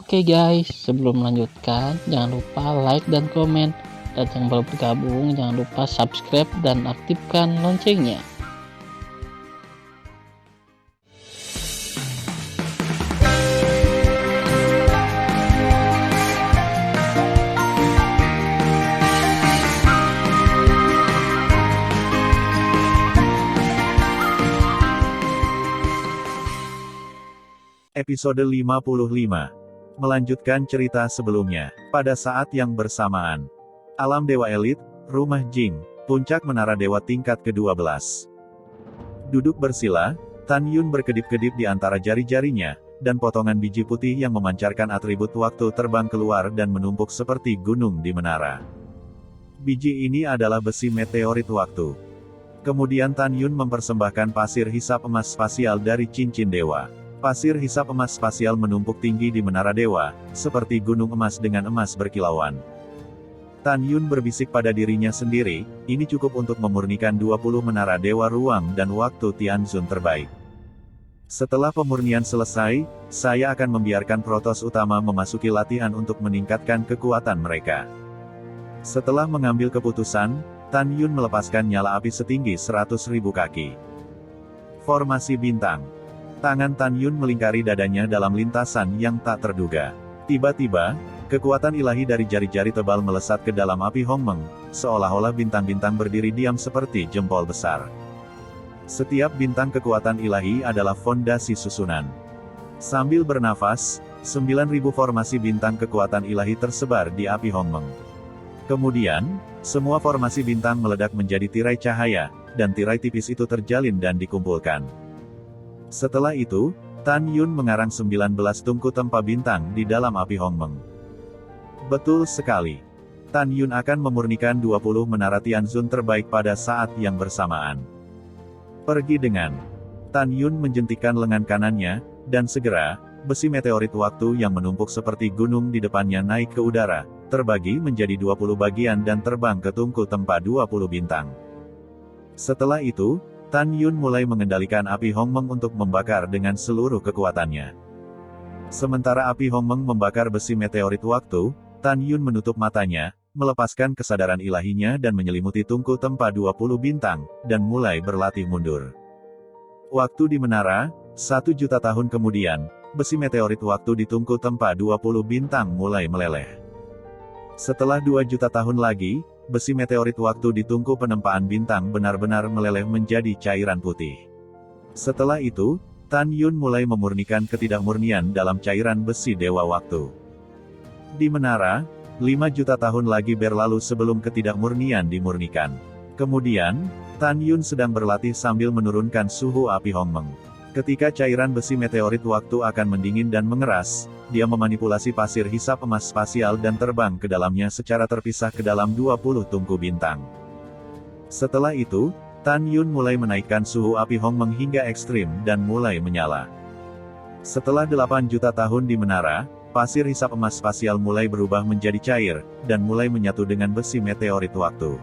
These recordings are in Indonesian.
Oke guys, sebelum melanjutkan, jangan lupa like dan komen. Dan yang baru bergabung, jangan lupa subscribe dan aktifkan loncengnya. Episode 55. Melanjutkan cerita sebelumnya. Pada saat yang bersamaan, alam dewa elit, rumah Jing, puncak menara dewa tingkat ke-12. Duduk bersila, Tan Yun berkedip-kedip di antara jari-jarinya, dan potongan biji putih yang memancarkan atribut waktu terbang keluar dan menumpuk seperti gunung di menara. Biji ini adalah besi meteorit waktu. Kemudian Tan Yun mempersembahkan pasir hisap emas spasial dari cincin dewa. Pasir hisap emas spasial menumpuk tinggi di menara dewa, seperti gunung emas dengan emas berkilauan. Tan Yun berbisik pada dirinya sendiri, ini cukup untuk memurnikan 20 menara dewa ruang dan waktu Tianzun terbaik. Setelah pemurnian selesai, saya akan membiarkan Protoss utama memasuki latihan untuk meningkatkan kekuatan mereka. Setelah mengambil keputusan, Tan Yun melepaskan nyala api setinggi 100.000 kaki. Formasi bintang. Tangan Tan Yun melingkari dadanya dalam lintasan yang tak terduga. Tiba-tiba, kekuatan ilahi dari jari-jari tebal melesat ke dalam api Hongmeng, seolah-olah bintang-bintang berdiri diam seperti jempol besar. Setiap bintang kekuatan ilahi adalah fondasi susunan. Sambil bernafas, 9.000 formasi bintang kekuatan ilahi tersebar di api Hongmeng. Kemudian, semua formasi bintang meledak menjadi tirai cahaya, dan tirai tipis itu terjalin dan dikumpulkan. Setelah itu, Tan Yun mengarang 19 tungku tempa bintang di dalam api Hongmeng. Betul sekali. Tan Yun akan memurnikan 20 menara Tianzun terbaik pada saat yang bersamaan. Pergi dengan. Tan Yun menjentikkan lengan kanannya, dan segera, besi meteorit waktu yang menumpuk seperti gunung di depannya naik ke udara, terbagi menjadi 20 bagian dan terbang ke tungku tempa 20 bintang. Setelah itu, Tan Yun mulai mengendalikan api Hongmeng untuk membakar dengan seluruh kekuatannya. Sementara api Hongmeng membakar besi meteorit waktu, Tan Yun menutup matanya, melepaskan kesadaran ilahinya dan menyelimuti tungku tempa 20 bintang, dan mulai berlatih mundur. Waktu di menara, 1 juta tahun kemudian, besi meteorit waktu di tungku tempa 20 bintang mulai meleleh. Setelah 2 juta tahun lagi, besi meteorit waktu di tungku penempaan bintang benar-benar meleleh menjadi cairan putih. Setelah itu, Tan Yun mulai memurnikan ketidakmurnian dalam cairan besi dewa waktu. Di menara, 5 juta tahun lagi berlalu sebelum ketidakmurnian dimurnikan. Kemudian, Tan Yun sedang berlatih sambil menurunkan suhu api Hongmeng. Ketika cairan besi meteorit waktu akan mendingin dan mengeras, dia memanipulasi pasir hisap emas spasial dan terbang ke dalamnya secara terpisah ke dalam 20 tungku bintang. Setelah itu, Tan Yun mulai menaikkan suhu api Hongmeng hingga ekstrim dan mulai menyala. Setelah 8 juta tahun di menara, pasir hisap emas spasial mulai berubah menjadi cair, dan mulai menyatu dengan besi meteorit waktu.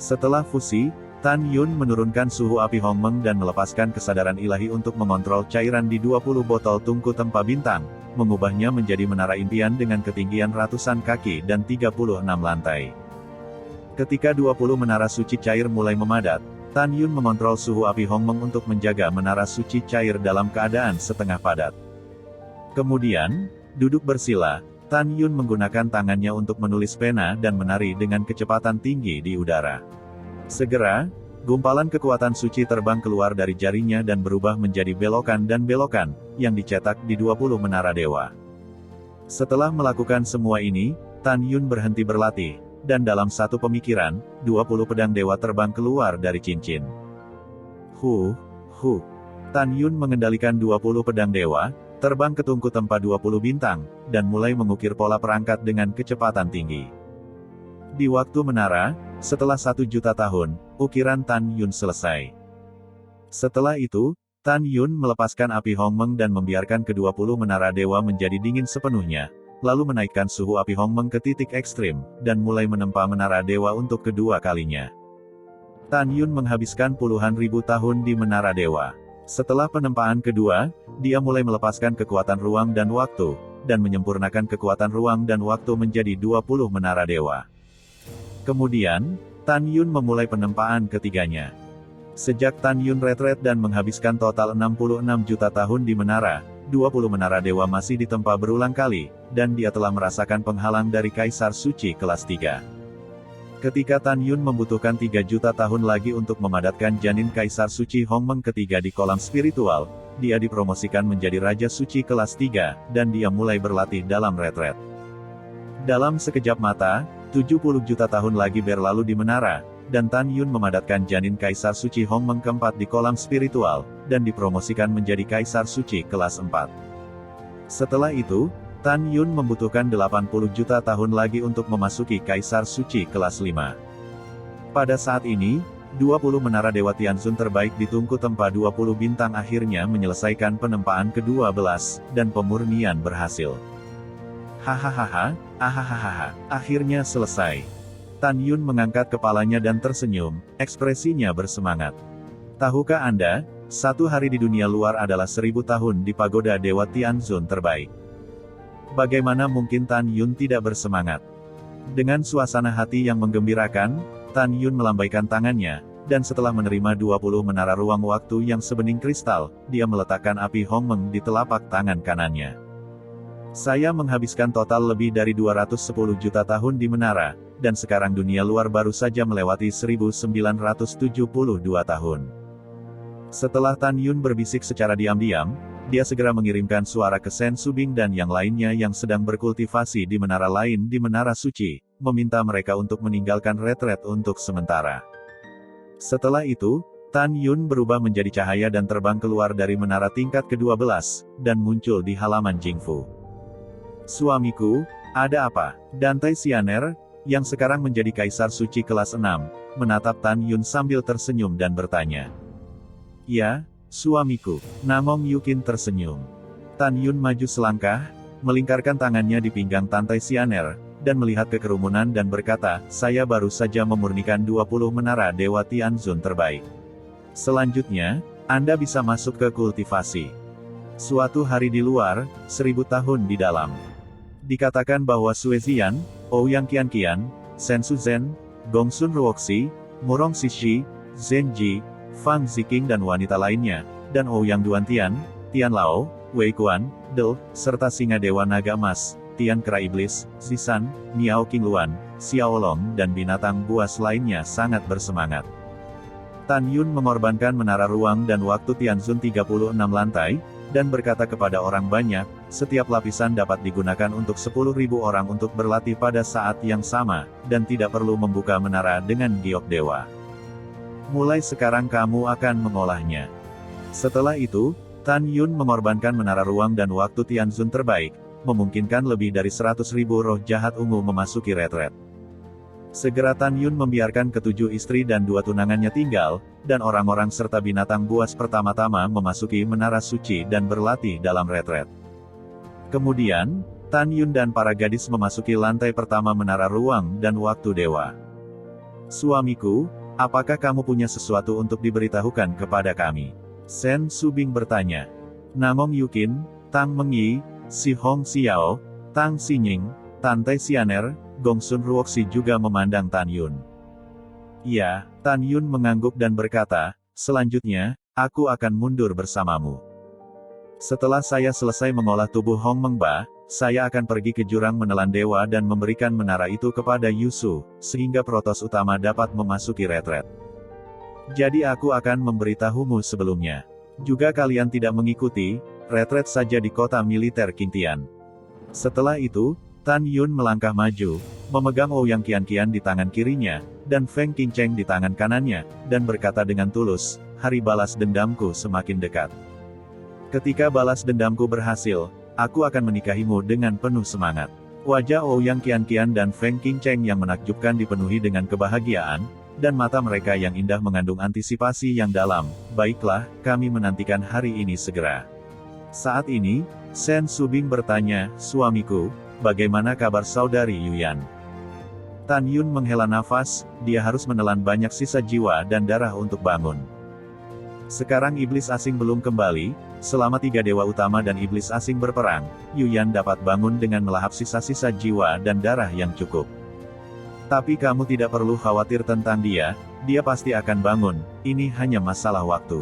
Setelah fusi, Tan Yun menurunkan suhu api Hongmeng dan melepaskan kesadaran ilahi untuk mengontrol cairan di 20 botol tungku tempa bintang, mengubahnya menjadi menara impian dengan ketinggian ratusan kaki dan 36 lantai. Ketika 20 menara suci cair mulai memadat, Tan Yun mengontrol suhu api Hongmeng untuk menjaga menara suci cair dalam keadaan setengah padat. Kemudian, duduk bersila, Tan Yun menggunakan tangannya untuk menulis pena dan menari dengan kecepatan tinggi di udara. Segera, gumpalan kekuatan suci terbang keluar dari jarinya dan berubah menjadi belokan dan belokan, yang dicetak di 20 menara dewa. Setelah melakukan semua ini, Tan Yun berhenti berlatih, dan dalam satu pemikiran, 20 pedang dewa terbang keluar dari cincin. Tan Yun mengendalikan 20 pedang dewa, terbang ke tungku tempa 20 bintang, dan mulai mengukir pola perangkat dengan kecepatan tinggi. Di waktu menara, setelah 1 juta tahun, ukiran Tan Yun selesai. Setelah itu, Tan Yun melepaskan api Hongmeng dan membiarkan ke-20 menara dewa menjadi dingin sepenuhnya, lalu menaikkan suhu api Hongmeng ke titik ekstrim, dan mulai menempa menara dewa untuk kedua kalinya. Tan Yun menghabiskan puluhan ribu tahun di menara dewa. Setelah penempaan kedua, dia mulai melepaskan kekuatan ruang dan waktu, dan menyempurnakan kekuatan ruang dan waktu menjadi 20 menara dewa. Kemudian, Tan Yun memulai penempaan ketiganya. Sejak Tan Yun retret dan menghabiskan total 66 juta tahun di menara, 20 menara dewa masih ditempa berulang kali, dan dia telah merasakan penghalang dari Kaisar Suci kelas 3. Ketika Tan Yun membutuhkan 3 juta tahun lagi untuk memadatkan janin Kaisar Suci Hongmeng ketiga di kolam spiritual, dia dipromosikan menjadi Raja Suci kelas 3, dan dia mulai berlatih dalam retret. Dalam sekejap mata, 70 juta tahun lagi berlalu di menara, dan Tan Yun memadatkan janin Kaisar Suci Hongmeng keempat di kolam spiritual, dan dipromosikan menjadi Kaisar Suci kelas 4. Setelah itu, Tan Yun membutuhkan 80 juta tahun lagi untuk memasuki Kaisar Suci kelas 5. Pada saat ini, 20 menara Dewa Tianzun terbaik di Tungku Tempa 20 bintang akhirnya menyelesaikan penempaan ke-12, dan pemurnian berhasil. Hahaha, ahahaha, akhirnya selesai. Tan Yun mengangkat kepalanya dan tersenyum, ekspresinya bersemangat. Tahukah Anda, satu hari di dunia luar adalah 1000 tahun di pagoda Dewa Tianzun terbaik. Bagaimana mungkin Tan Yun tidak bersemangat? Dengan suasana hati yang menggembirakan, Tan Yun melambaikan tangannya, dan setelah menerima 20 menara ruang waktu yang sebening kristal, dia meletakkan api Hongmeng di telapak tangan kanannya. Saya menghabiskan total lebih dari 210 juta tahun di menara, dan sekarang dunia luar baru saja melewati 1972 tahun. Setelah Tan Yun berbisik secara diam-diam, dia segera mengirimkan suara ke Sen Subing dan yang lainnya yang sedang berkultivasi di menara lain di Menara Suci, meminta mereka untuk meninggalkan retret untuk sementara. Setelah itu, Tan Yun berubah menjadi cahaya dan terbang keluar dari menara tingkat ke-12, dan muncul di halaman Jingfu. Suamiku, ada apa? Dantai Xianer, yang sekarang menjadi Kaisar Suci kelas 6, menatap Tan Yun sambil tersenyum dan bertanya. Ya, suamiku. Namong Yukin tersenyum. Tan Yun maju selangkah, melingkarkan tangannya di pinggang Dantai Xianer, dan melihat ke kerumunan dan berkata, saya baru saja memurnikan 20 menara Dewa Tianzun terbaik. Selanjutnya, Anda bisa masuk ke kultivasi. Suatu hari di luar, 1000 tahun di dalam. Dikatakan bahwa Sue Ziyan, Ouyang Qianqian, Sen Suzhen, Gongsun Ruoxi, Murong Sishi, Zhen Ji, Fang Ziqing dan wanita lainnya, dan Ouyang Duantian, Tian Lao, Wei Kuan, Del, serta Singa Dewa Naga Emas, Tian Kera Iblis, Zisan, Miao Qingluan, Xiaolong dan binatang buas lainnya sangat bersemangat. Tan Yun mengorbankan menara ruang dan waktu Tianzun 36 lantai, dan berkata kepada orang banyak, setiap lapisan dapat digunakan untuk 10.000 orang untuk berlatih pada saat yang sama, dan tidak perlu membuka menara dengan giok dewa. Mulai sekarang kamu akan mengolahnya. Setelah itu, Tan Yun mengorbankan menara ruang dan waktu Tianzun terbaik, memungkinkan lebih dari 100.000 roh jahat ungu memasuki retret. Segera Tan Yun membiarkan ketujuh istri dan 2 tunangannya tinggal, dan orang-orang serta binatang buas pertama-tama memasuki menara suci dan berlatih dalam retret. Kemudian, Tan Yun dan para gadis memasuki lantai pertama menara ruang dan waktu dewa. Suamiku, apakah kamu punya sesuatu untuk diberitahukan kepada kami? Sen Subing bertanya. Namong Yukin, Tang Mengyi, Si Hong Xiao, Tang Xinying, Dantai Xianer, Gongsun Ruoxi juga memandang Tan Yun. Iya, Tan Yun mengangguk dan berkata, selanjutnya, aku akan mundur bersamamu. Setelah saya selesai mengolah tubuh Hong Mengba, saya akan pergi ke jurang menelan dewa dan memberikan menara itu kepada Yusu, sehingga protos utama dapat memasuki retret. Jadi aku akan memberitahumu sebelumnya. Juga kalian tidak mengikuti, retret saja di kota militer Qingtian. Setelah itu, Tan Yun melangkah maju, memegang Ouyang Qianqian di tangan kirinya, dan Feng Qingcheng di tangan kanannya, dan berkata dengan tulus, hari balas dendamku semakin dekat. Ketika balas dendamku berhasil, aku akan menikahimu dengan penuh semangat. Wajah Ouyang Qianqian dan Feng Qingcheng yang menakjubkan dipenuhi dengan kebahagiaan, dan mata mereka yang indah mengandung antisipasi yang dalam. Baiklah, kami menantikan hari ini segera. Saat ini, Sen Subing bertanya, suamiku, bagaimana kabar saudari Yuyan? Tan Yun menghela nafas, dia harus menelan banyak sisa jiwa dan darah untuk bangun. Sekarang iblis asing belum kembali, selama 3 dewa utama dan iblis asing berperang, Yuyan dapat bangun dengan melahap sisa-sisa jiwa dan darah yang cukup. Tapi kamu tidak perlu khawatir tentang dia pasti akan bangun, ini hanya masalah waktu.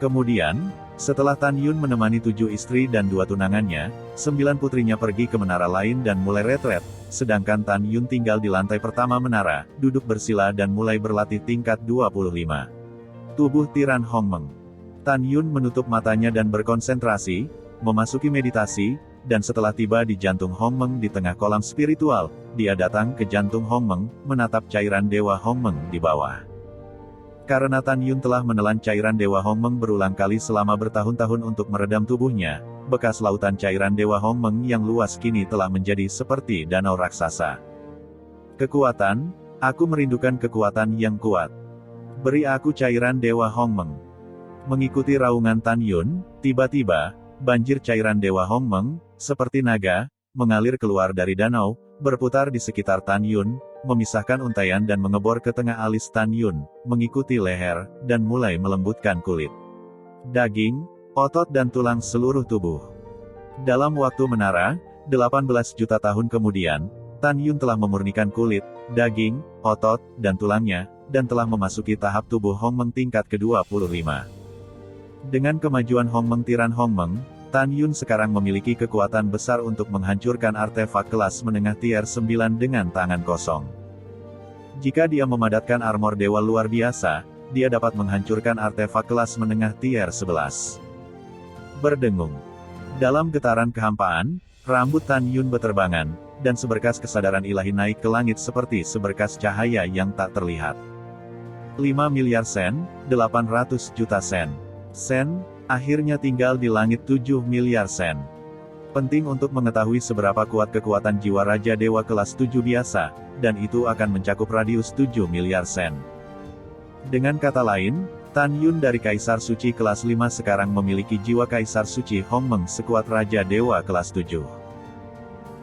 Kemudian, setelah Tan Yun menemani 7 istri dan 2 tunangannya, 9 putrinya pergi ke menara lain dan mulai retret, sedangkan Tan Yun tinggal di lantai pertama menara, duduk bersila dan mulai berlatih tingkat 25. Tubuh Tiran Hongmeng. Tan Yun menutup matanya dan berkonsentrasi, memasuki meditasi, dan setelah tiba di jantung Hongmeng di tengah kolam spiritual, dia datang ke jantung Hongmeng, menatap cairan Dewa Hongmeng di bawah. Karena Tan Yun telah menelan cairan Dewa Hongmeng berulang kali selama bertahun-tahun untuk meredam tubuhnya, bekas lautan cairan Dewa Hongmeng yang luas kini telah menjadi seperti danau raksasa. Kekuatan, aku merindukan kekuatan yang kuat. Beri aku cairan Dewa Hongmeng. Mengikuti raungan Tan Yun, tiba-tiba, banjir cairan Dewa Hongmeng, seperti naga, mengalir keluar dari danau, berputar di sekitar Tan Yun, memisahkan untaian dan mengebor ke tengah alis Tan Yun, mengikuti leher, dan mulai melembutkan kulit, daging, otot dan tulang seluruh tubuh. Dalam waktu menara, 18 juta tahun kemudian, Tan Yun telah memurnikan kulit, daging, otot, dan tulangnya, dan telah memasuki tahap tubuh Hongmeng tingkat ke-25. Dengan kemajuan Hongmeng Tiran Hongmeng, Tan Yun sekarang memiliki kekuatan besar untuk menghancurkan artefak kelas menengah tier 9 dengan tangan kosong. Jika dia memadatkan armor dewa luar biasa, dia dapat menghancurkan artefak kelas menengah tier 11. Berdengung. Dalam getaran kehampaan, rambut Tan Yun beterbangan, dan seberkas kesadaran ilahi naik ke langit seperti seberkas cahaya yang tak terlihat. 5 miliar sen, 800 juta sen. Sen, akhirnya tinggal di langit 7 miliar sen. Penting untuk mengetahui seberapa kuat kekuatan jiwa Raja Dewa kelas 7 biasa, dan itu akan mencakup radius 7 miliar sen. Dengan kata lain, Tan Yun dari Kaisar Suci kelas 5 sekarang memiliki jiwa Kaisar Suci Hongmeng sekuat Raja Dewa kelas 7.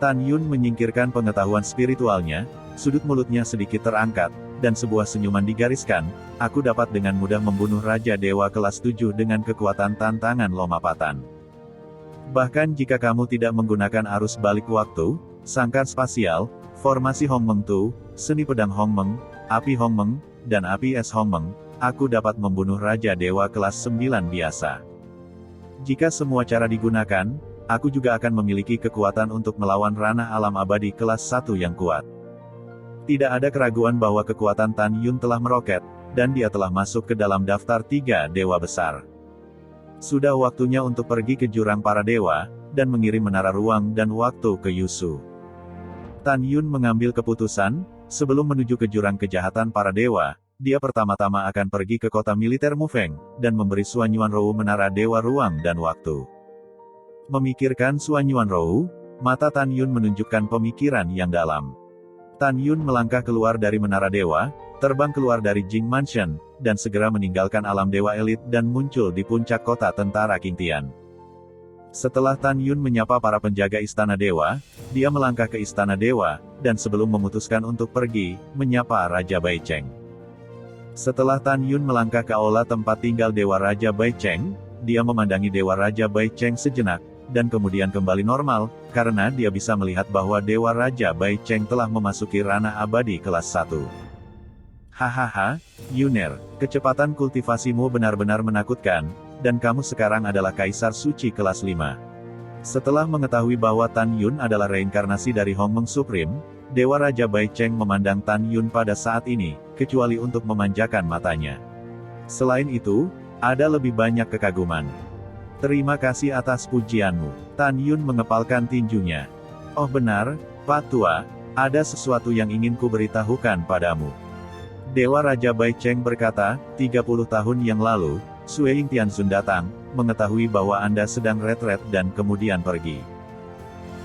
Tan Yun menyingkirkan pengetahuan spiritualnya, sudut mulutnya sedikit terangkat, dan sebuah senyuman digariskan, aku dapat dengan mudah membunuh Raja Dewa kelas 7 dengan kekuatan tantangan lompatan. Bahkan jika kamu tidak menggunakan arus balik waktu, sangkar spasial, formasi Hongmeng Tu, seni pedang Hongmeng, api Hongmeng, dan api es Hongmeng, aku dapat membunuh Raja Dewa kelas 9 biasa. Jika semua cara digunakan, aku juga akan memiliki kekuatan untuk melawan ranah alam abadi kelas 1 yang kuat. Tidak ada keraguan bahwa kekuatan Tan Yun telah meroket, dan dia telah masuk ke dalam daftar 3 dewa besar. Sudah waktunya untuk pergi ke jurang para dewa, dan mengirim menara ruang dan waktu ke Yusu. Tan Yun mengambil keputusan, sebelum menuju ke jurang kejahatan para dewa, dia pertama-tama akan pergi ke kota militer Mufeng, dan memberi Suan Yuanrou menara dewa ruang dan waktu. Memikirkan Suan Yuanrou, mata Tan Yun menunjukkan pemikiran yang dalam. Tan Yun melangkah keluar dari menara dewa, terbang keluar dari Jing Mansion, dan segera meninggalkan alam dewa elit dan muncul di puncak kota tentara Qingtian. Setelah Tan Yun menyapa para penjaga istana dewa, dia melangkah ke istana dewa, dan sebelum memutuskan untuk pergi, menyapa Raja Baicheng. Setelah Tan Yun melangkah ke aula tempat tinggal Dewa Raja Baicheng, dia memandangi Dewa Raja Baicheng sejenak, dan kemudian kembali normal, karena dia bisa melihat bahwa Dewa Raja Baicheng telah memasuki ranah abadi kelas 1. Hahaha, Yuner, kecepatan kultivasimu benar-benar menakutkan, dan kamu sekarang adalah Kaisar Suci kelas 5. Setelah mengetahui bahwa Tan Yun adalah reinkarnasi dari Hongmeng Supreme, Dewa Raja Baicheng memandang Tan Yun pada saat ini, kecuali untuk memanjakan matanya. Selain itu, ada lebih banyak kekaguman. Terima kasih atas pujianmu. Tan Yun mengepalkan tinjunya. Oh benar, Pak Tua, ada sesuatu yang ingin kuberitahukan padamu. Dewa Raja Baicheng berkata, 30 tahun yang lalu, Sue Yingtianzun datang, mengetahui bahwa Anda sedang retret dan kemudian pergi.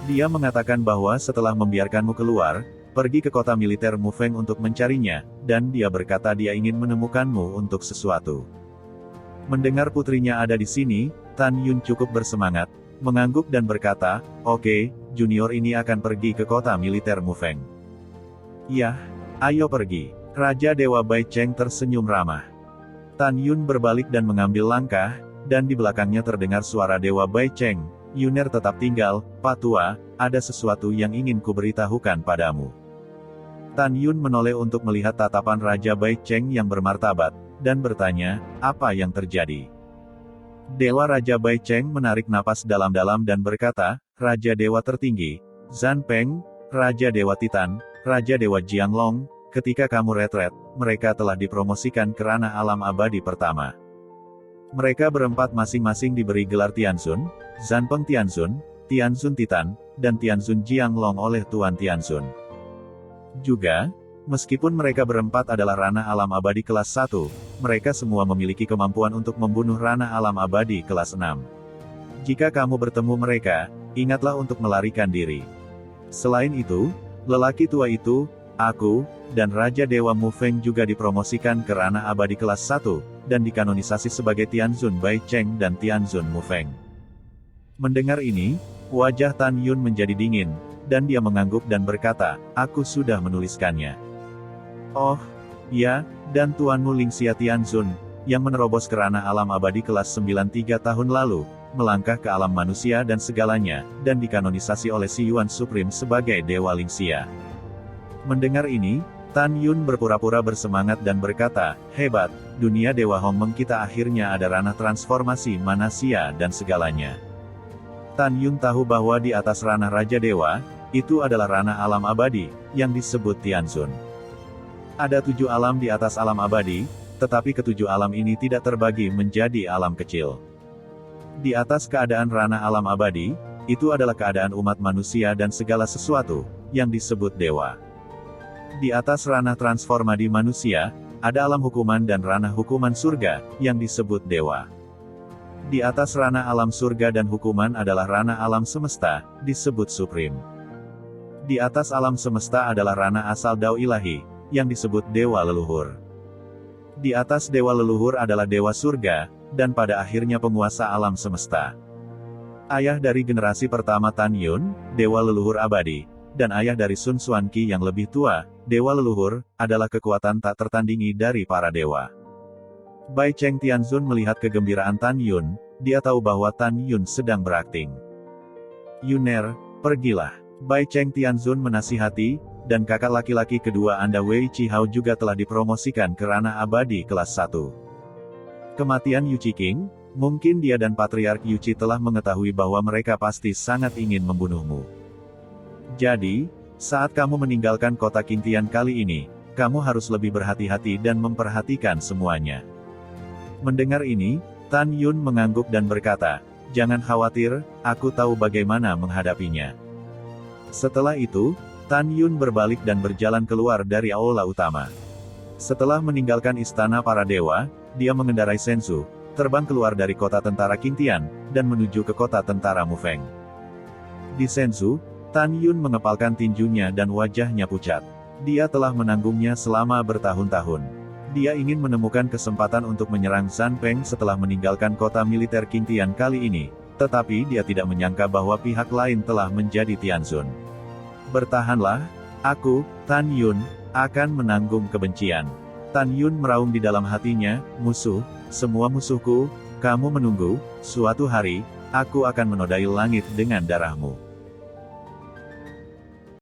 Dia mengatakan bahwa setelah membiarkanmu keluar, pergi ke kota militer Mufeng untuk mencarinya, dan dia berkata dia ingin menemukanmu untuk sesuatu. Mendengar putrinya ada di sini, Tan Yun cukup bersemangat, mengangguk dan berkata, oke, junior ini akan pergi ke kota militer Mufeng. Yah, ayo pergi. Raja Dewa Baicheng tersenyum ramah. Tan Yun berbalik dan mengambil langkah, dan di belakangnya terdengar suara Dewa Bai Cheng. Yuner tetap tinggal, Pak Tua, ada sesuatu yang ingin kuberitahukan padamu. Tan Yun menoleh untuk melihat tatapan Raja Bai Cheng yang bermartabat, dan bertanya, apa yang terjadi? Dewa Raja Bai Cheng menarik napas dalam-dalam dan berkata, Raja Dewa tertinggi, Zhan Peng, Raja Dewa Titan, Raja Dewa Jianglong, ketika kamu retret, mereka telah dipromosikan ke ranah alam abadi pertama. Mereka berempat masing-masing diberi gelar Tianzun, Zhan Peng Tianzun, Tianzun Titan, dan Tianzun Jianglong oleh Tuan Tianzun. Juga, meskipun mereka berempat adalah ranah alam abadi kelas 1, mereka semua memiliki kemampuan untuk membunuh ranah alam abadi kelas 6. Jika kamu bertemu mereka, ingatlah untuk melarikan diri. Selain itu, lelaki tua itu, aku, dan Raja Dewa Mu Feng juga dipromosikan ke ranah abadi kelas 1, dan dikanonisasi sebagai Tianzun Bai Cheng dan Tianzun Mu Feng. Mendengar ini, wajah Tan Yun menjadi dingin, dan dia mengangguk dan berkata, aku sudah menuliskannya. Oh, ya, dan Tuanmu Lingxia Tianzun, yang menerobos ke ranah alam abadi kelas 93 tahun lalu, melangkah ke alam manusia dan segalanya, dan dikanonisasi oleh Si Yuan Supreme sebagai Dewa Lingxia. Mendengar ini, Tan Yun berpura-pura bersemangat dan berkata, hebat, dunia Dewa Hongmeng kita akhirnya ada ranah transformasi manusia dan segalanya. Tan Yun tahu bahwa di atas ranah Raja Dewa, itu adalah ranah alam abadi, yang disebut Tianzun. Ada 7 alam di atas alam abadi, tetapi ketujuh alam ini tidak terbagi menjadi alam kecil. Di atas keadaan ranah alam abadi, itu adalah keadaan umat manusia dan segala sesuatu, yang disebut dewa. Di atas ranah transformasi manusia, ada alam hukuman dan ranah hukuman surga, yang disebut dewa. Di atas ranah alam surga dan hukuman adalah ranah alam semesta, disebut supreme. Di atas alam semesta adalah ranah asal dao ilahi, yang disebut dewa leluhur. Di atas dewa leluhur adalah dewa surga, dan pada akhirnya penguasa alam semesta. Ayah dari generasi pertama Tan Yun, dewa leluhur abadi, dan ayah dari Sun Xuanqi yang lebih tua, dewa leluhur, adalah kekuatan tak tertandingi dari para dewa. Bai Cheng Tianzun melihat kegembiraan Tan Yun, dia tahu bahwa Tan Yun sedang berakting. Yuner, pergilah. Bai Cheng Tianzun menasihati, dan kakak laki-laki kedua Anda Wei Chihao juga telah dipromosikan ke ranah abadi kelas 1. Kematian Yu Qiqing, mungkin dia dan Patriark Yu Qi telah mengetahui bahwa mereka pasti sangat ingin membunuhmu. Jadi, saat kamu meninggalkan kota Qingtian kali ini, kamu harus lebih berhati-hati dan memperhatikan semuanya. Mendengar ini, Tan Yun mengangguk dan berkata, jangan khawatir, aku tahu bagaimana menghadapinya. Setelah itu, Tan Yun berbalik dan berjalan keluar dari aula utama. Setelah meninggalkan istana para dewa, dia mengendarai Sensu, terbang keluar dari kota tentara Qingtian, dan menuju ke kota tentara Mu Feng. Di Sensu, Tan Yun mengepalkan tinjunya dan wajahnya pucat. Dia telah menanggungnya selama bertahun-tahun. Dia ingin menemukan kesempatan untuk menyerang Zhan Peng setelah meninggalkan kota militer Qingtian kali ini, tetapi dia tidak menyangka bahwa pihak lain telah menjadi Tianzun. Bertahanlah, aku, Tan Yun, akan menanggung kebencian. Tan Yun meraung di dalam hatinya, musuh, semua musuhku, kamu menunggu, suatu hari, aku akan menodai langit dengan darahmu.